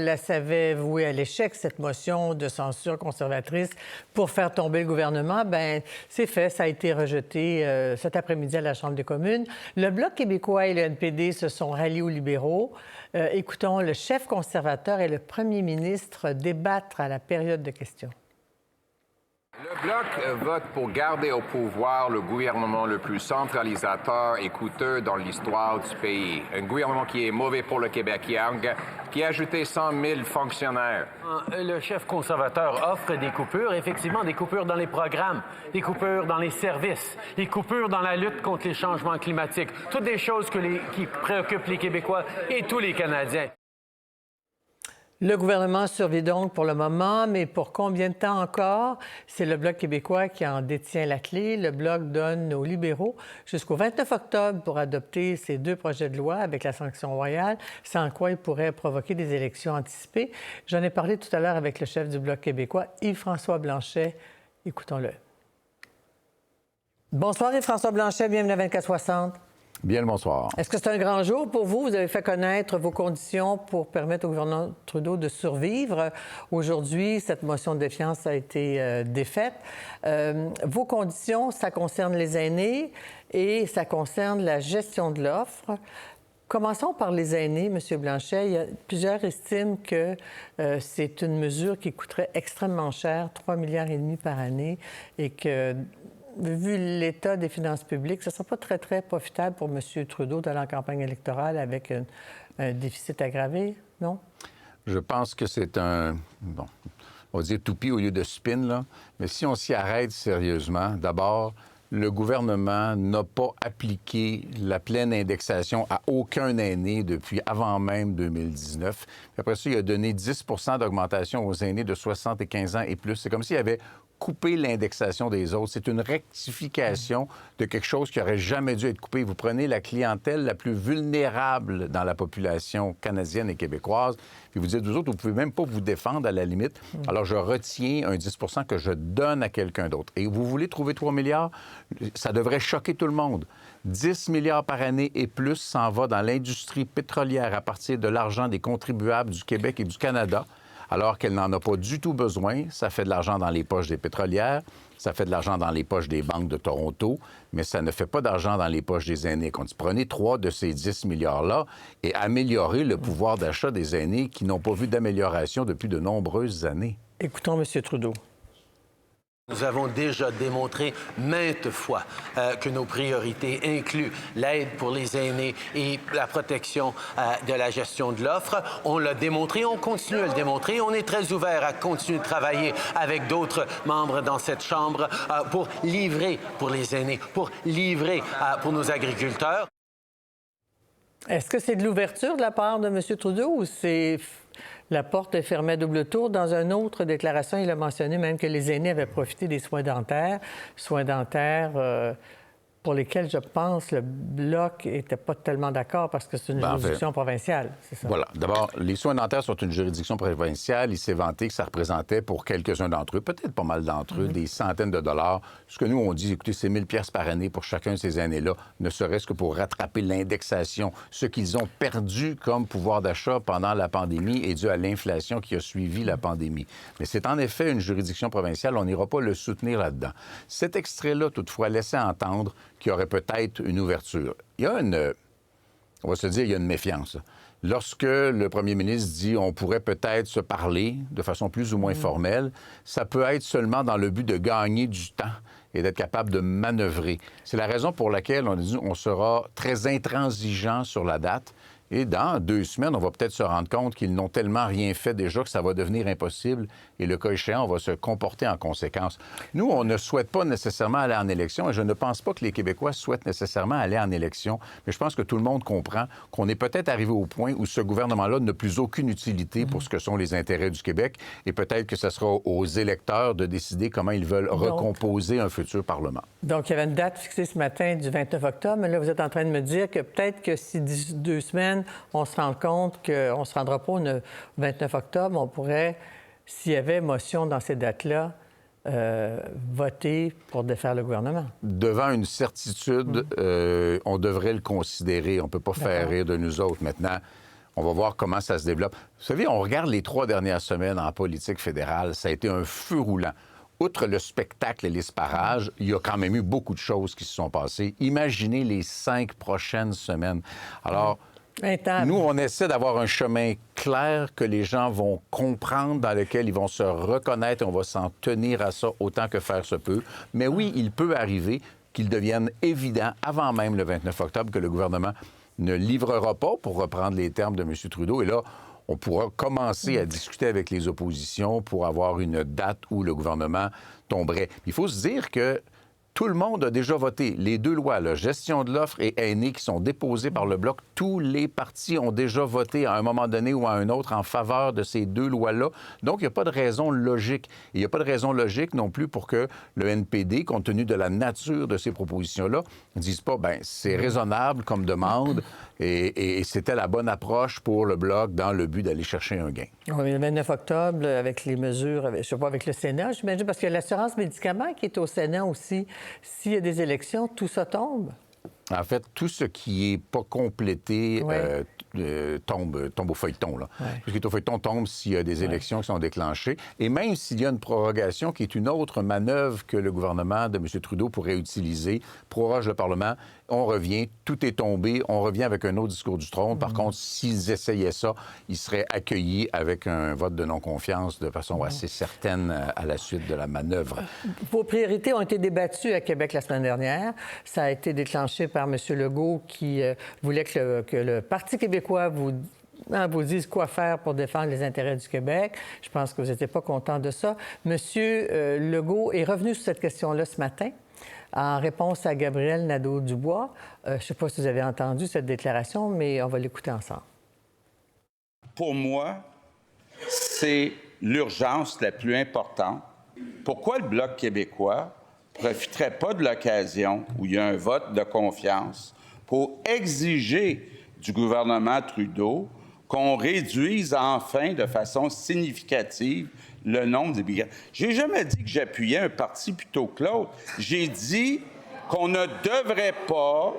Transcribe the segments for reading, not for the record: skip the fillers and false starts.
la savait vouée à l'échec, cette motion de censure conservatrice pour faire tomber le gouvernement. Bien, c'est fait. Ça a été rejeté cet après-midi à la Chambre des communes. Le Bloc québécois et le NPD se sont ralliés aux libéraux. Écoutons le chef conservateur et le premier ministre débattre à la période de questions. Le Bloc vote pour garder au pouvoir le gouvernement le plus centralisateur et coûteux dans l'histoire du pays. Un gouvernement qui est mauvais pour le Québec Yang, qui a ajouté 100 000 fonctionnaires. Le chef conservateur offre des coupures, effectivement, des coupures dans les programmes, des coupures dans les services, des coupures dans la lutte contre les changements climatiques. Toutes des choses qui préoccupent les Québécois et tous les Canadiens. Le gouvernement survit donc pour le moment, mais pour combien de temps encore? C'est le Bloc québécois qui en détient la clé. Le Bloc donne aux libéraux jusqu'au 29 octobre pour adopter ces deux projets de loi avec la sanction royale, sans quoi ils pourraient provoquer des élections anticipées. J'en ai parlé tout à l'heure avec le chef du Bloc québécois, Yves-François Blanchet. Écoutons-le. Bonsoir Yves-François Blanchet, bienvenue à 24/60. Bien le bonsoir. Est-ce que c'est un grand jour pour vous? Vous avez fait connaître vos conditions pour permettre au gouvernement Trudeau de survivre. Aujourd'hui, cette motion de défiance a été défaite. Vos conditions, ça concerne les aînés et ça concerne la gestion de l'offre. Commençons par les aînés, M. Blanchet. Plusieurs estiment que c'est une mesure qui coûterait extrêmement cher, 3,5 milliards par année, et que vu l'état des finances publiques, ce ne sera pas très, très profitable pour M. Trudeau d'aller en campagne électorale avec un déficit aggravé, non? Je pense que c'est on va dire toupie au lieu de spin, là. Mais si on s'y arrête sérieusement, d'abord, le gouvernement n'a pas appliqué la pleine indexation à aucun aîné depuis avant même 2019. Puis après ça, il a donné 10 d'augmentation aux aînés de 75 ans et plus. C'est comme s'il avait couper l'indexation des autres. C'est une rectification de quelque chose qui n'aurait jamais dû être coupé. Vous prenez la clientèle la plus vulnérable dans la population canadienne et québécoise, puis vous dites, vous autres, vous ne pouvez même pas vous défendre à la limite. Alors, je retiens un 10 que je donne à quelqu'un d'autre. Et vous voulez trouver 3 milliards? Ça devrait choquer tout le monde. 10 milliards par année et plus s'en va dans l'industrie pétrolière à partir de l'argent des contribuables du Québec et du Canada, alors qu'elle n'en a pas du tout besoin. Ça fait de l'argent dans les poches des pétrolières, ça fait de l'argent dans les poches des banques de Toronto, mais ça ne fait pas d'argent dans les poches des aînés. Quand vous prenez 3 de ces 10 milliards-là et améliorez le pouvoir d'achat des aînés qui n'ont pas vu d'amélioration depuis de nombreuses années. Écoutons M. Trudeau. Nous avons déjà démontré maintes fois que nos priorités incluent l'aide pour les aînés et la protection de la gestion de l'offre. On l'a démontré, on continue à le démontrer. On est très ouvert à continuer de travailler avec d'autres membres dans cette Chambre pour livrer pour les aînés, pour livrer pour nos agriculteurs. Est-ce que c'est de l'ouverture de la part de M. Trudeau ou c'est la porte est fermée à double tour? Dans une autre déclaration, il a mentionné même que les aînés avaient profité des soins dentaires pour lesquels, je pense, le Bloc n'était pas tellement d'accord parce que c'est une juridiction provinciale, c'est ça? Voilà. D'abord, les soins dentaires sont une juridiction provinciale. Il s'est vanté que ça représentait pour quelques-uns d'entre eux, peut-être pas mal d'entre eux, des centaines de dollars. Ce que nous, on dit, écoutez, c'est 1000 pièces par année pour chacun de ces années-là, ne serait-ce que pour rattraper l'indexation, ce qu'ils ont perdu comme pouvoir d'achat pendant la pandémie et dû à l'inflation qui a suivi la pandémie. Mais c'est en effet une juridiction provinciale. On n'ira pas le soutenir là-dedans. Cet extrait-là, toutefois, laissait entendre qu'il y aurait peut-être une ouverture. Il y a on va se dire, il y a une méfiance. Lorsque le premier ministre dit on pourrait peut-être se parler de façon plus ou moins formelle, ça peut être seulement dans le but de gagner du temps et d'être capable de manœuvrer. C'est la raison pour laquelle on a dit on sera très intransigeant sur la date. Et dans 2 semaines, on va peut-être se rendre compte qu'ils n'ont tellement rien fait déjà que ça va devenir impossible. Et le cas échéant, on va se comporter en conséquence. Nous, on ne souhaite pas nécessairement aller en élection. Et je ne pense pas que les Québécois souhaitent nécessairement aller en élection. Mais je pense que tout le monde comprend qu'on est peut-être arrivé au point où ce gouvernement-là n'a plus aucune utilité pour ce que sont les intérêts du Québec. Et peut-être que ce sera aux électeurs de décider comment ils veulent recomposer un futur Parlement. Donc, il y avait une date fixée ce matin du 29 octobre. Mais là, vous êtes en train de me dire que peut-être que si d'ici 2 semaines, on se rend compte qu'on ne se rendra pas au 29 octobre, on pourrait, s'il y avait motion dans ces dates-là, voter pour défaire le gouvernement. Devant une certitude, on devrait le considérer. On ne peut pas faire rire de nous autres. Maintenant, On va voir comment ça se développe. Vous savez, on regarde les 3 dernières semaines en politique fédérale, ça a été un feu roulant. Outre le spectacle et l'esparage, il y a quand même eu beaucoup de choses qui se sont passées. Imaginez les 5 prochaines semaines. Alors, nous, on essaie d'avoir un chemin clair que les gens vont comprendre, dans lequel ils vont se reconnaître et on va s'en tenir à ça autant que faire se peut. Mais oui, il peut arriver qu'il devienne évident, avant même le 29 octobre, que le gouvernement ne livrera pas, pour reprendre les termes de M. Trudeau. Et là, on pourra commencer à discuter avec les oppositions pour avoir une date où le gouvernement tomberait. Il faut se dire que tout le monde a déjà voté. Les 2 lois, la gestion de l'offre et aînés, qui sont déposées par le Bloc, tous les partis ont déjà voté à un moment donné ou à un autre en faveur de ces 2 lois-là. Donc, il n'y a pas de raison logique. Il n'y a pas de raison logique non plus pour que le NPD, compte tenu de la nature de ces propositions-là, ne dise pas, bien, c'est raisonnable comme demande et c'était la bonne approche pour le Bloc dans le but d'aller chercher un gain. Oui, le 29 octobre, avec les mesures, je ne sais pas, avec le Sénat, j'imagine, parce qu'il y a l'assurance médicaments qui est au Sénat aussi. S'il y a des élections, tout ça tombe. En fait, tout ce qui n'est pas complété tombe au feuilleton. Là. Ouais. Tout ce qui est au feuilleton tombe s'il y a des élections qui sont déclenchées. Et même s'il y a une prorogation, qui est une autre manœuvre que le gouvernement de M. Trudeau pourrait utiliser, proroge le Parlement, on revient, tout est tombé, on revient avec un autre discours du trône. Par contre, s'ils essayaient ça, ils seraient accueillis avec un vote de non-confiance de façon assez certaine à la suite de la manœuvre. Vos priorités ont été débattues à Québec la semaine dernière. Ça a été déclenché par M. Legault qui voulait que le Parti québécois vous dise quoi faire pour défendre les intérêts du Québec. Je pense que vous n'étiez pas content de ça. M. Legault est revenu sur cette question-là ce matin en réponse à Gabriel Nadeau-Dubois. Je ne sais pas si vous avez entendu cette déclaration, mais on va l'écouter ensemble. Pour moi, c'est l'urgence la plus importante. Pourquoi le Bloc québécois ne profiterait pas de l'occasion où il y a un vote de confiance pour exiger du gouvernement Trudeau qu'on réduise enfin de façon significative le nombre d'immigrants. J'ai jamais dit que j'appuyais un parti plutôt que l'autre. J'ai dit qu'on ne devrait pas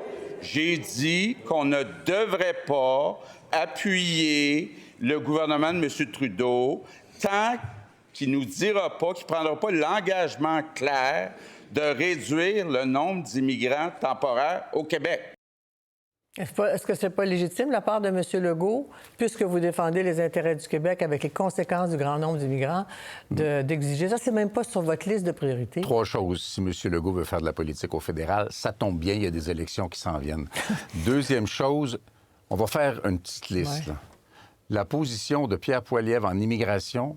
appuyer le gouvernement de M. Trudeau tant qu'il ne nous dira pas, qu'il ne prendra pas l'engagement clair de réduire le nombre d'immigrants temporaires au Québec. Est-ce que ce n'est pas légitime de la part de M. Legault, puisque vous défendez les intérêts du Québec avec les conséquences du grand nombre d'immigrants, d'exiger ça? C'est même pas sur votre liste de priorités. 3 choses. Si M. Legault veut faire de la politique au fédéral, ça tombe bien, il y a des élections qui s'en viennent. Deuxième chose, on va faire une petite liste. Là. La position de Pierre Poilievre en immigration,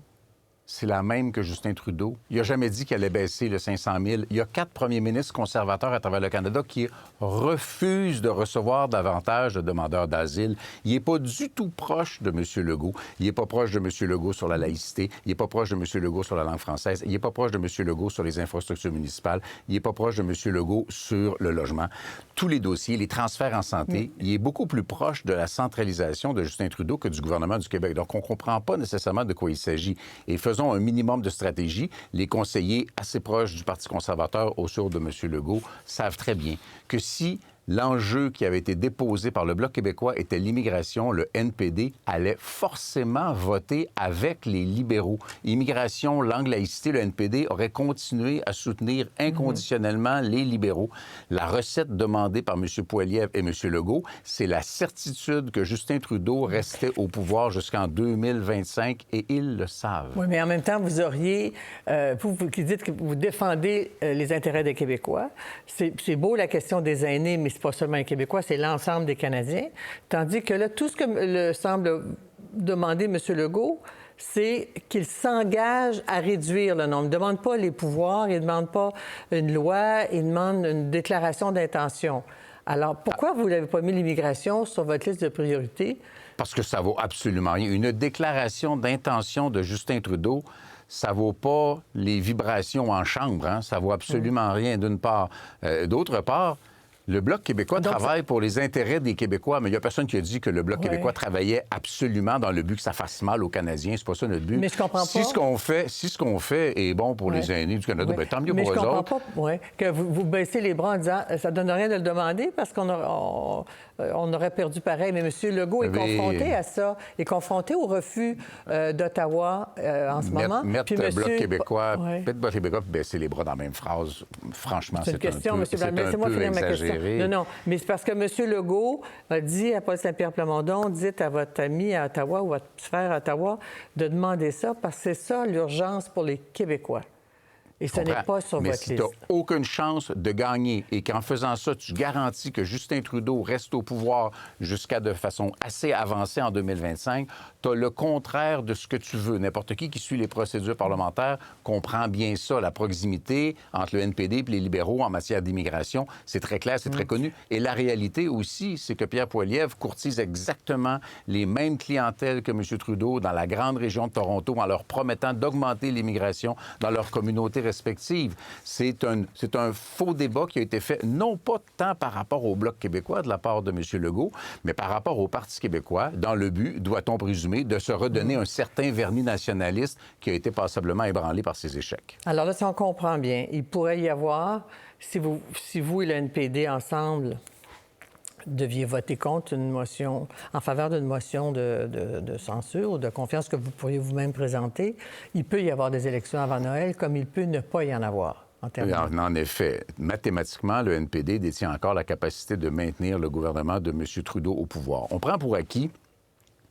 c'est la même que Justin Trudeau. Il n'a jamais dit qu'il allait baisser le 500 000. Il y a 4 premiers ministres conservateurs à travers le Canada qui refusent de recevoir davantage de demandeurs d'asile. Il n'est pas du tout proche de M. Legault. Il n'est pas proche de M. Legault sur la laïcité. Il n'est pas proche de M. Legault sur la langue française. Il n'est pas proche de M. Legault sur les infrastructures municipales. Il n'est pas proche de M. Legault sur le logement. Tous les dossiers, les transferts en santé, il est beaucoup plus proche de la centralisation de Justin Trudeau que du gouvernement du Québec. Donc, on ne comprend pas nécessairement de quoi il s'agit. Et faisons un minimum de stratégie. Les conseillers assez proches du Parti conservateur autour de M. Legault savent très bien que si l'enjeu qui avait été déposé par le Bloc québécois était l'immigration, le NPD allait forcément voter avec les libéraux. Immigration, langue, laïcité, le NPD aurait continué à soutenir inconditionnellement les libéraux. La recette demandée par M. Poilievre et M. Legault, c'est la certitude que Justin Trudeau restait au pouvoir jusqu'en 2025 et ils le savent. Oui, mais en même temps, vous auriez... vous qui dites que vous défendez les intérêts des Québécois, c'est beau la question des aînés, mais c'est pas seulement les Québécois, c'est l'ensemble des Canadiens. Tandis que là, tout ce que semble demander M. Legault, c'est qu'il s'engage à réduire le nombre. Il ne demande pas les pouvoirs, il ne demande pas une loi, il demande une déclaration d'intention. Alors, pourquoi vous n'avez pas mis l'immigration sur votre liste de priorités? Parce que ça vaut absolument rien. Une déclaration d'intention de Justin Trudeau, ça vaut pas les vibrations en chambre. Hein? Ça vaut absolument rien, d'une part. D'autre part, Le Bloc québécois travaille pour les intérêts des Québécois, mais il n'y a personne qui a dit que le Bloc québécois travaillait absolument dans le but que ça fasse mal aux Canadiens. C'est pas ça notre but. Mais je comprends pas. Si ce qu'on fait est bon pour les aînés du Canada, bien, tant mieux pour eux autres. Mais je comprends pas que vous baissez les bras en disant ça ne donne rien de le demander parce qu'on aurait perdu pareil. Mais M. Legault est confronté à ça, est confronté au refus d'Ottawa en ce moment. Mettre le Bloc québécois, puis baisser les bras dans la même phrase, franchement, c'est un peu exagéré. Non, mais c'est parce que M. Legault a dit à Paul Saint-Pierre Plamondon, dites à votre ami à Ottawa ou votre frère à Ottawa de demander ça, parce que c'est ça l'urgence pour les Québécois. Et ce n'est pas sur votre liste. Mais si tu n'as aucune chance de gagner et qu'en faisant ça, tu garantis que Justin Trudeau reste au pouvoir jusqu'à de façon assez avancée en 2025, tu as le contraire de ce que tu veux. N'importe qui suit les procédures parlementaires comprend bien ça, la proximité entre le NPD et les libéraux en matière d'immigration. C'est très clair, c'est très connu. Et la réalité aussi, c'est que Pierre Poilievre courtise exactement les mêmes clientèles que M. Trudeau dans la grande région de Toronto en leur promettant d'augmenter l'immigration dans leur communauté respectives. C'est un faux débat qui a été fait, non pas tant par rapport au Bloc québécois de la part de M. Legault, mais par rapport au Parti québécois, dans le but, doit-on présumer, de se redonner un certain vernis nationaliste qui a été passablement ébranlé par ses échecs. Alors là, si on comprend bien, il pourrait y avoir, si vous et le NPD ensemble deviez voter contre une motion, en faveur d'une motion de censure ou de confiance que vous pourriez vous-même présenter, il peut y avoir des élections avant Noël, comme il peut ne pas y en avoir. En effet, mathématiquement, le NPD détient encore la capacité de maintenir le gouvernement de M. Trudeau au pouvoir. On prend pour acquis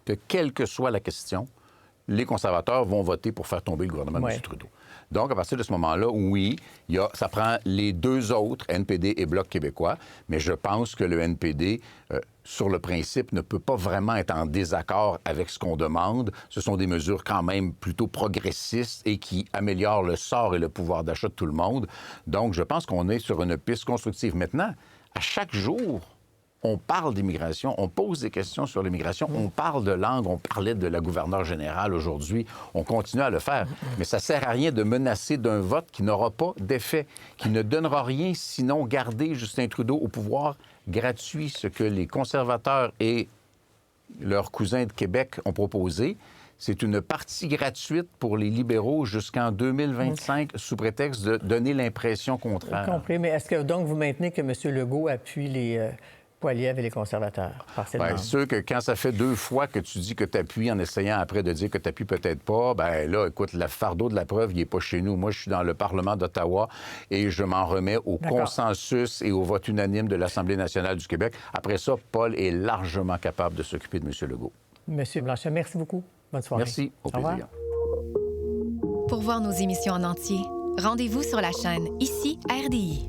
que, quelle que soit la question, les conservateurs vont voter pour faire tomber le gouvernement de M. Trudeau. Donc, à partir de ce moment-là, oui, ça prend les deux autres, NPD et Bloc québécois, mais je pense que le NPD, sur le principe, ne peut pas vraiment être en désaccord avec ce qu'on demande. Ce sont des mesures quand même plutôt progressistes et qui améliorent le sort et le pouvoir d'achat de tout le monde. Donc, je pense qu'on est sur une piste constructive. Maintenant, à chaque jour, on parle d'immigration, on pose des questions sur l'immigration, on parle de langue, on parlait de la gouverneure générale aujourd'hui, on continue à le faire. Mais ça ne sert à rien de menacer d'un vote qui n'aura pas d'effet, qui ne donnera rien sinon garder Justin Trudeau au pouvoir gratuit, ce que les conservateurs et leurs cousins de Québec ont proposé. C'est une partie gratuite pour les libéraux jusqu'en 2025 sous prétexte de donner l'impression contraire. Compris, mais est-ce que donc vous maintenez que M. Legault appuie les Poilievre et les conservateurs, partiellement? Bien, c'est sûr que quand ça fait 2 fois que tu dis que tu appuies en essayant après de dire que tu appuies peut-être pas, bien là, écoute, le fardeau de la preuve, il n'est pas chez nous. Moi, je suis dans le Parlement d'Ottawa et je m'en remets au consensus et au vote unanime de l'Assemblée nationale du Québec. Après ça, Paul est largement capable de s'occuper de M. Legault. Monsieur Blanchet, merci beaucoup. Bonne soirée. Merci. Au plaisir. Pour voir nos émissions en entier, rendez-vous sur la chaîne ICI RDI.